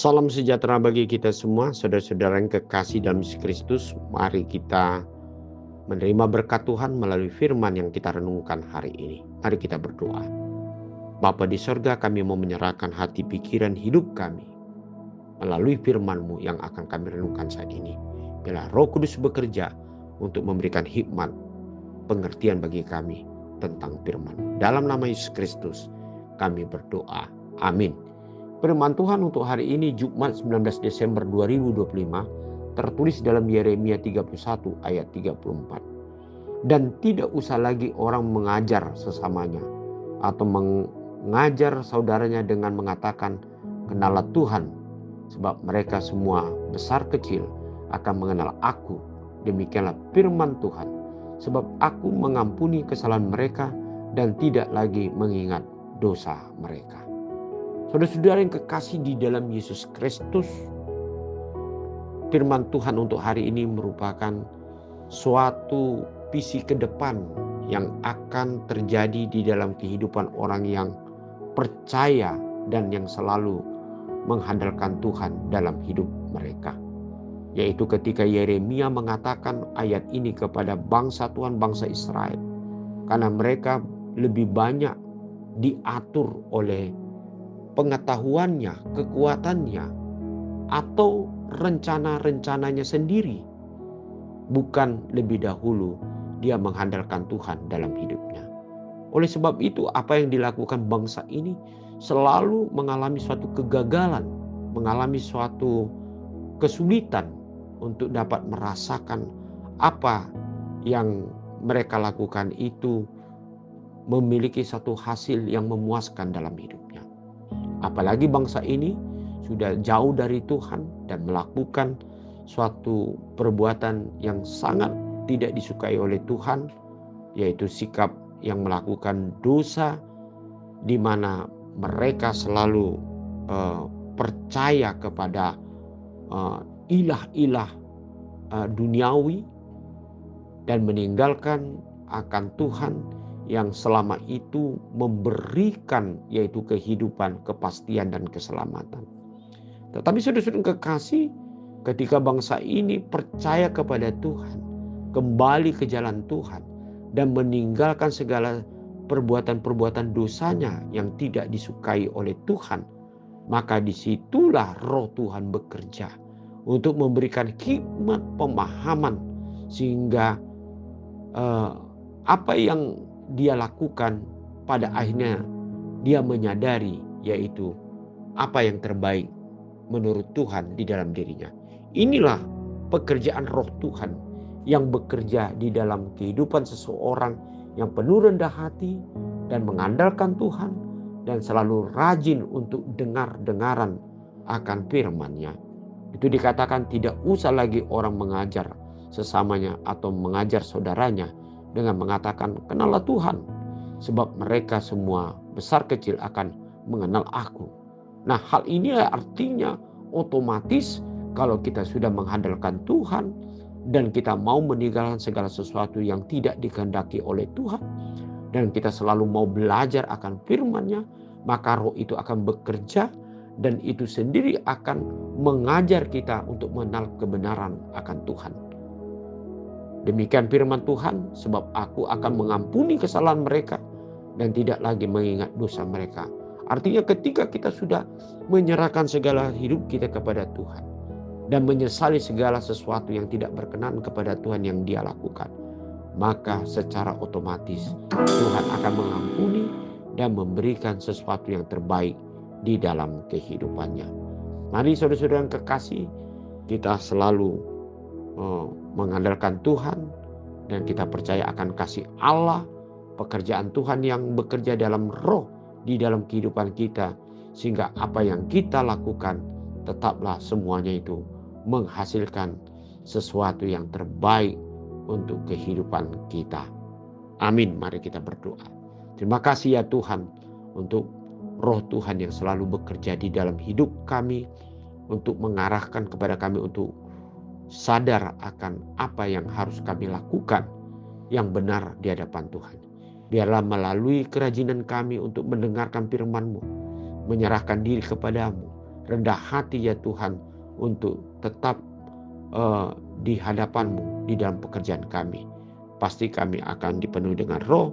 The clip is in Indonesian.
Salam sejahtera bagi kita semua, saudara-saudara yang kekasih dalam Yesus Kristus. Mari kita menerima berkat Tuhan melalui firman yang kita renungkan hari ini. Mari kita berdoa. Bapa di sorga, kami mau menyerahkan hati, pikiran, hidup kami melalui firman-Mu yang akan kami renungkan saat ini. Biarlah Roh Kudus bekerja untuk memberikan hikmat, pengertian bagi kami tentang firman. Dalam nama Yesus Kristus kami berdoa. Amin. Firman Tuhan untuk hari ini Jumat 19 Desember 2025 tertulis dalam Yeremia 31 ayat 34. Dan tidak usah lagi orang mengajar sesamanya atau mengajar saudaranya dengan mengatakan kenalah Tuhan, sebab mereka semua besar kecil akan mengenal aku. Demikianlah firman Tuhan, sebab aku mengampuni kesalahan mereka dan tidak lagi mengingat dosa mereka. Saudara-saudara yang kekasih di dalam Yesus Kristus, firman Tuhan untuk hari ini merupakan suatu visi ke depan yang akan terjadi di dalam kehidupan orang yang percaya dan yang selalu mengandalkan Tuhan dalam hidup mereka. Yaitu ketika Yeremia mengatakan ayat ini kepada bangsa Tuhan, bangsa Israel. Karena mereka lebih banyak diatur oleh pengetahuannya, kekuatannya, atau rencana-rencananya sendiri. Bukan lebih dahulu dia mengandalkan Tuhan dalam hidupnya. Oleh sebab itu, apa yang dilakukan bangsa ini selalu mengalami suatu kegagalan, mengalami suatu kesulitan untuk dapat merasakan apa yang mereka lakukan itu memiliki satu hasil yang memuaskan dalam hidupnya. Apalagi bangsa ini sudah jauh dari Tuhan dan melakukan suatu perbuatan yang sangat tidak disukai oleh Tuhan, yaitu sikap yang melakukan dosa, di mana mereka selalu percaya kepada ilah-ilah duniawi dan meninggalkan akan Tuhan yang selama itu memberikan yaitu kehidupan, kepastian dan keselamatan. Tetapi saudara-saudara kekasih, ketika bangsa ini percaya kepada Tuhan, kembali ke jalan Tuhan dan meninggalkan segala perbuatan-perbuatan dosanya yang tidak disukai oleh Tuhan, maka disitulah Roh Tuhan bekerja untuk memberikan hikmat pemahaman sehingga apa yang dia lakukan pada akhirnya dia menyadari yaitu apa yang terbaik menurut Tuhan di dalam dirinya. Inilah pekerjaan Roh Tuhan yang bekerja di dalam kehidupan seseorang yang penuh rendah hati dan mengandalkan Tuhan dan selalu rajin untuk dengar-dengaran akan firman-Nya. Itu dikatakan tidak usah lagi orang mengajar sesamanya atau mengajar saudaranya dengan mengatakan kenalah Tuhan, sebab mereka semua besar kecil akan mengenal aku. Nah, hal ini artinya otomatis kalau kita sudah mengandalkan Tuhan dan kita mau meninggalkan segala sesuatu yang tidak dikehendaki oleh Tuhan dan kita selalu mau belajar akan firman-Nya, maka Roh itu akan bekerja dan itu sendiri akan mengajar kita untuk mengenal kebenaran akan Tuhan. Demikian firman Tuhan, sebab aku akan mengampuni kesalahan mereka dan tidak lagi mengingat dosa mereka. Artinya ketika kita sudah menyerahkan segala hidup kita kepada Tuhan dan menyesali segala sesuatu yang tidak berkenan kepada Tuhan yang dia lakukan, maka secara otomatis Tuhan akan mengampuni dan memberikan sesuatu yang terbaik di dalam kehidupannya. Mari saudara-saudara yang kekasih, kita selalu mengandalkan Tuhan dan kita percaya akan kasih Allah, pekerjaan Tuhan yang bekerja dalam roh di dalam kehidupan kita, sehingga apa yang kita lakukan tetaplah semuanya itu menghasilkan sesuatu yang terbaik untuk kehidupan kita. Amin. Mari kita berdoa. Terima kasih ya Tuhan untuk Roh Tuhan yang selalu bekerja di dalam hidup kami untuk mengarahkan kepada kami untuk sadar akan apa yang harus kami lakukan yang benar di hadapan Tuhan. Biarlah melalui kerajinan kami untuk mendengarkan firman-Mu, menyerahkan diri kepadamu, rendah hati ya Tuhan, untuk tetap di hadapan-Mu di dalam pekerjaan kami. Pasti kami akan dipenuhi dengan Roh,